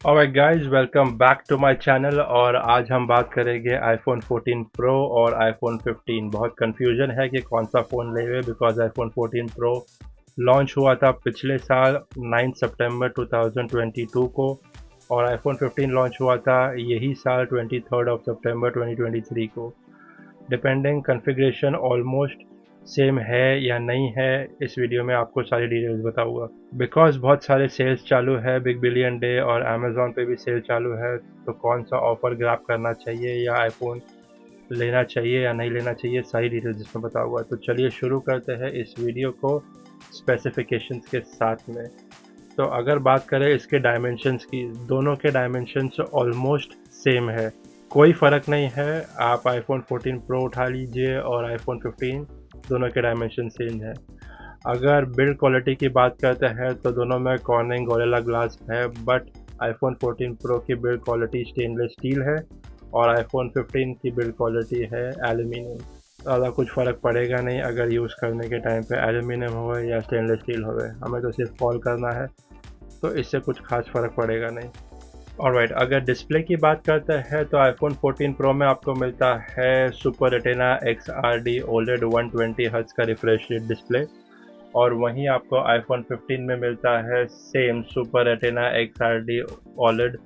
Alright guys, welcome back to my channel. और आज हम बात करेंगे आईफोन 14 प्रो और आईफोन 15। बहुत कंफ्यूजन है कि कौन सा फ़ोन ले बिकॉज आईफोन 14 प्रो लॉन्च हुआ था पिछले साल 9 सितंबर 2022 को, और आईफोन 15 लॉन्च हुआ था यही साल 23 ऑफ सितंबर 2023 को। डिपेंडिंग कॉन्फ़िगरेशन ऑलमोस्ट सेम है या नहीं है, इस वीडियो में आपको सारी डिटेल्स बताऊंगा। बिकॉज बहुत सारे सेल्स चालू है, बिग बिलियन डे और अमेजोन पे भी सेल चालू है, तो कौन सा ऑफर ग्रैब करना चाहिए या आईफोन लेना चाहिए या नहीं लेना चाहिए, सारी डिटेल्स इसमें बताऊंगा। तो चलिए शुरू करते हैं इस वीडियो को स्पेसिफिकेशंस के साथ में। तो अगर बात करें इसके डायमेंशंस की, दोनों के डायमेंशंस ऑलमोस्ट सेम है, कोई फ़र्क नहीं है। आप आईफोन 14 प्रो उठा लीजिए और आईफोन 15, दोनों के डायमेंशन सेम है। अगर बिल्ड क्वालिटी की बात करते हैं तो दोनों में कॉर्निंग गोरिल्ला ग्लास है, बट आईफोन 14 प्रो की बिल्ड क्वालिटी स्टेनलेस स्टील है और आईफोन 15 की बिल्ड क्वालिटी है एल्यूमिनियम। ज़्यादा कुछ फ़र्क पड़ेगा नहीं अगर यूज़ करने के टाइम पे एल्यूमिनियम हो या स्टेनलेस स्टील हो, हमें तो सिर्फ कॉल करना है, तो इससे कुछ खास फ़र्क पड़ेगा नहीं। ऑलराइट, अगर डिस्प्ले की बात करते हैं तो आईफोन 14 प्रो में आपको मिलता है super retina XRD OLED 120 hertz का रिफ्रेश रेट डिस्प्ले, और वहीं आपको आईफोन 15 में मिलता है same super retina XRD OLED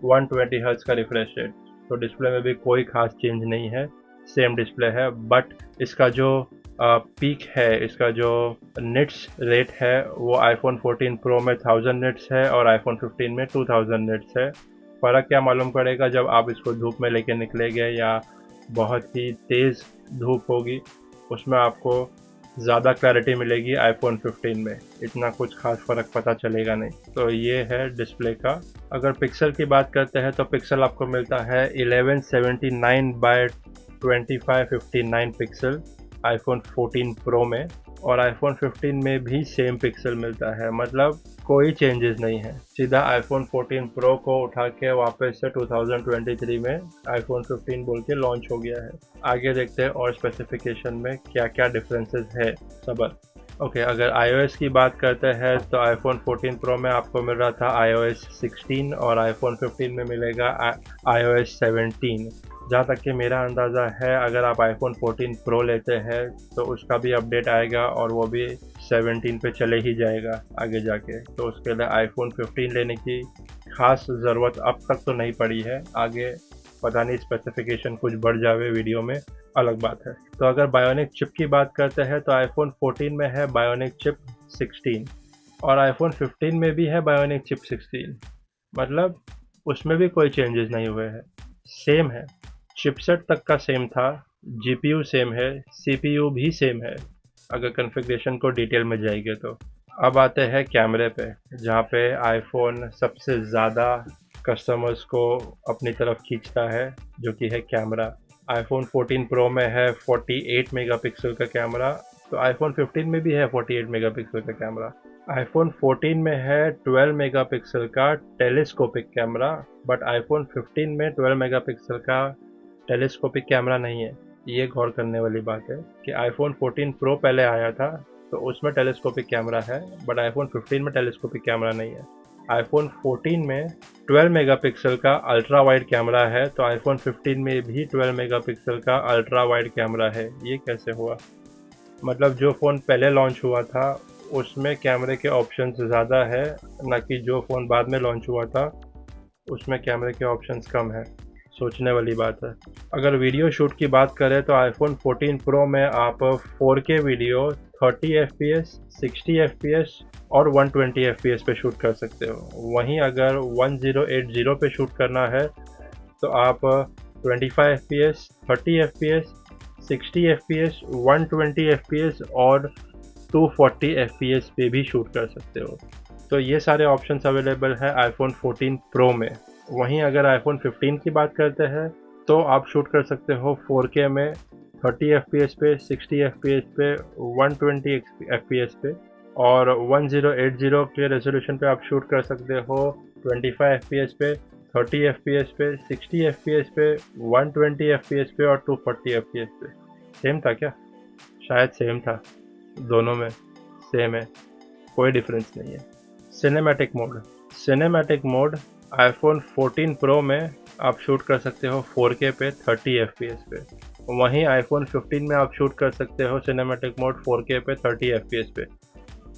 120 hertz का रिफ्रेश रेट। तो डिस्प्ले में भी कोई खास चेंज नहीं है, सेम डिस्प्ले है। बट इसका जो पीक है, इसका जो निट्स रेट है, वो आईफोन 14 प्रो में 1000 निट्स है और आईफोन 15 में 2000 निट्स है। फ़र्क क्या मालूम पड़ेगा जब आप इसको धूप में लेके निकलेंगे या बहुत ही तेज़ धूप होगी, उसमें आपको ज़्यादा क्लैरिटी मिलेगी आईफोन 15 में, इतना कुछ खास फ़र्क पता चलेगा नहीं। तो ये है डिस्प्ले का। अगर पिक्सल की बात करते हैं तो पिक्सल आपको मिलता है 1179 बाय 2559 पिक्सल आईफोन 14 प्रो में, और आईफोन 15 में भी सेम पिक्सल मिलता है, मतलब कोई चेंजेस नहीं है। सीधा आईफोन 14 प्रो को उठा के वापस से 2023 में आईफोन 15 बोल के लॉन्च हो गया है। आगे देखते हैं और स्पेसिफिकेशन में क्या क्या डिफरेंसेस है। सबर। ओके, अगर iOS की बात करते हैं तो आईफोन 14 प्रो में आपको मिल रहा था iOS 16 और आईफोन 15 में मिलेगा iOS 17। जहाँ तक कि मेरा अंदाज़ा है, अगर आप आईफोन 14 प्रो लेते हैं तो उसका भी अपडेट आएगा और वो भी 17 पे चले ही जाएगा आगे जाके, तो उसके लिए आईफोन 15 लेने की खास ज़रूरत अब तक तो नहीं पड़ी है। आगे पता नहीं स्पेसिफिकेशन कुछ बढ़ जावे वीडियो में, अलग बात है। तो अगर बायोनिक चिप की बात करते हैं तो आईफोन 14 में है बायोनिक चिप 16 और आईफोन 15 में भी है बायोनिक चिप 16, मतलब उसमें भी कोई चेंजेस नहीं हुए हैं, सेम है। चिपसेट तक का सेम था, जीपीयू सेम है, सीपीयू भी सेम है अगर कॉन्फ़िगरेशन को डिटेल में जाएंगे तो। अब आते हैं कैमरे पे, जहाँ पे आईफोन सबसे ज़्यादा कस्टमर्स को अपनी तरफ खींचता है, जो कि है कैमरा। आईफोन 14 प्रो में है 48 मेगापिक्सल का कैमरा, तो आईफोन 15 में भी है 48 मेगापिक्सल का कैमरा। आईफोन 14 में है 12 मेगापिक्सल का टेलीस्कोपिक कैमरा, बट आईफोन 15 में 12 मेगापिक्सल का टेलीस्कोपिक कैमरा नहीं है। ये गौर करने वाली बात है कि आईफोन 14 प्रो पहले आया था तो उसमें टेलीस्कोपिक कैमरा है, बट आईफोन 15 में टेलीस्कोपिक कैमरा नहीं है। आईफोन 14 में 12 मेगापिक्सल का अल्ट्रा वाइड कैमरा है, तो आईफोन 15 में भी 12 मेगापिक्सल का अल्ट्रा वाइड कैमरा है। ये कैसे हुआ? मतलब जो फ़ोन पहले लॉन्च हुआ था उसमें कैमरे के ऑप्शंस ज़्यादा है, ना कि जो फ़ोन बाद में लॉन्च हुआ था उसमें कैमरे के ऑप्शंस कम है। सोचने वाली बात है। अगर वीडियो शूट की बात करें तो आईफोन 14 प्रो में आप 4K वीडियो 30 FPS, 60 FPS और 120 FPS पे शूट कर सकते हो। वहीं अगर 1080 पे शूट करना है तो आप 25 FPS, 30 FPS, 60 FPS, 120 FPS और 240 FPS पे भी शूट कर सकते हो। तो ये सारे ऑप्शंस अवेलेबल है आईफोन 14 प्रो में। वहीं अगर आईफोन 15 की बात करते हैं तो आप शूट कर सकते हो 4K में 30 FPS पे, 60 FPS पे, 120 FPS पे, और 1080 के रेजोल्यूशन पे आप शूट कर सकते हो 25 FPS पे, 30 FPS पे, 60 FPS पे, 120 FPS पे और 240 FPS पे। सेम था क्या? शायद सेम था, दोनों में सेम है, कोई डिफरेंस नहीं है। Cinematic mode. Cinematic mode iPhone 14 pro में आप शूट कर सकते हो 4K पे 30 FPS पे। वहीं आईफोन 15 में आप शूट कर सकते हो सिनेमैटिक मोड 4K पे 30 FPS पे।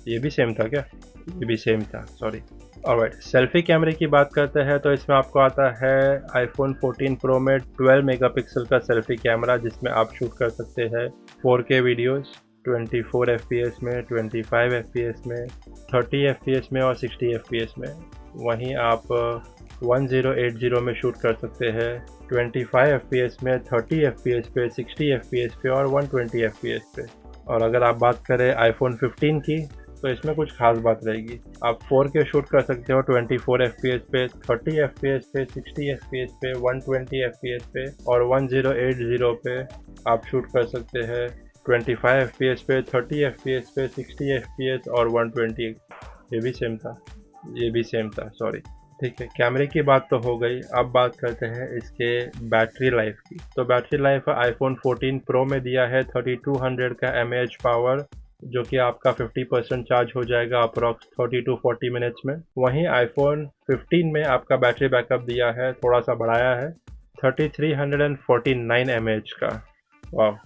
ये भी सेम था क्या? ये भी सेम था, सॉरी। ऑलराइट, सेल्फी कैमरे की बात करते हैं तो इसमें आपको आता है आईफोन 14 प्रो में 12 मेगापिक्सल का सेल्फी कैमरा, जिसमें आप शूट कर सकते हैं 4K वीडियोस 24 FPS में, 25 FPS में, 30 FPS में और 60 FPS में। वहीं आप 1080 में शूट कर सकते हैं 25 FPS में, 30 FPS पे, 60 FPS पे और 120 FPS पे। और अगर आप बात करें आईफोन 15 की, तो इसमें कुछ खास बात रहेगी। आप 4K शूट कर सकते हो 24 FPS पे, 30 FPS पे, 60 FPS पे, 120 FPS पे और 1080 पे आप शूट कर सकते हैं 25 FPS पे, 30 FPS पे, 60 FPS और 120। ये भी सेम था, ये भी सेम था, सॉरी। ठीक है, कैमरे की बात तो हो गई। अब बात करते हैं इसके बैटरी लाइफ की। तो बैटरी लाइफ आईफोन 14 प्रो में दिया है 3200 का mAh पावर, जो कि आपका 50% चार्ज हो जाएगा अप्रॉक्स 30 to 40 मिनट्स में। वहीं आईफोन 15 में आपका बैटरी बैकअप दिया है, थोड़ा सा बढ़ाया है, 3349 mAh का। वाह,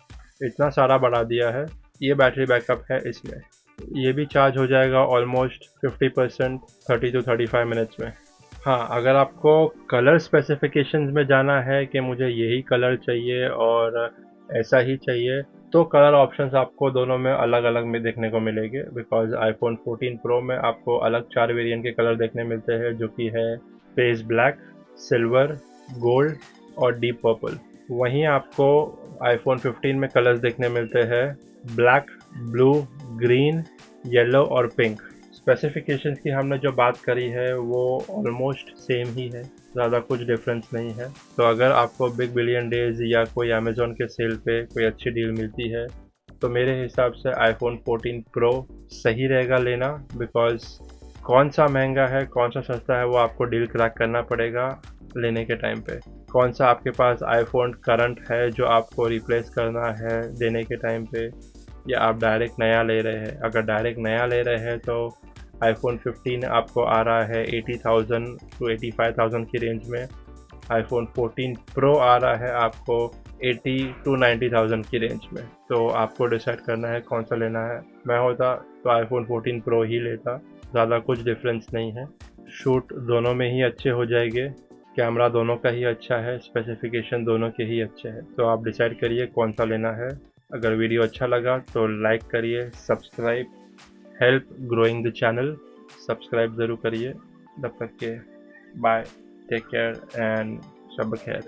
इतना सारा बढ़ा दिया है। ये बैटरी बैकअप है इसमें। ये भी चार्ज हो जाएगा ऑलमोस्ट 50% 30 to 35 मिनट्स में। हाँ, अगर आपको कलर स्पेसिफिकेशंस में जाना है कि मुझे यही कलर चाहिए और ऐसा ही चाहिए, तो कलर ऑप्शंस आपको दोनों में अलग अलग में देखने को मिलेंगे। बिकॉज आईफोन 14 प्रो में आपको अलग 4 वेरिएंट के कलर देखने मिलते हैं, जो कि है स्पेस ब्लैक, सिल्वर, गोल्ड और डीप पर्पल। वहीं आपको आईफोन 15 में कलर्स देखने मिलते हैं ब्लैक, ब्लू, ग्रीन, येलो और पिंक। स्पेसिफिकेशंस की हमने जो बात करी है वो ऑलमोस्ट सेम ही है, ज़्यादा कुछ डिफरेंस नहीं है। तो अगर आपको बिग बिलियन डेज या कोई अमेज़ॉन के सेल पे कोई अच्छी डील मिलती है, तो मेरे हिसाब से आईफोन 14 प्रो सही रहेगा लेना। बिकॉज कौन सा महंगा है, कौन सा सस्ता है, वो आपको डील क्रैक करना पड़ेगा लेने के टाइम पे। कौन सा आपके पास आईफोन करंट है जो आपको रिप्लेस करना है देने के टाइम पे, या आप डायरेक्ट नया ले रहे हैं। अगर डायरेक्ट नया ले रहे हैं तो आईफोन 15 आपको आ रहा है 80,000 to 85,000 की रेंज में। आईफोन 14 प्रो आ रहा है आपको 80 to 90,000 की रेंज में। तो आपको डिसाइड करना है कौन सा लेना है। मैं होता तो आईफोन 14 प्रो ही लेता, ज़्यादा कुछ डिफरेंस नहीं है। शूट दोनों में ही अच्छे हो जाएंगे, कैमरा दोनों का ही अच्छा है, स्पेसिफिकेशन दोनों के ही अच्छे हैं। तो आप डिसाइड करिए कौन सा लेना है। अगर वीडियो अच्छा लगा तो लाइक करिए, subscribe, help growing the channel, subscribe ज़रूर करिए। तब तक के बाय, टेक केयर एंड शब खैर।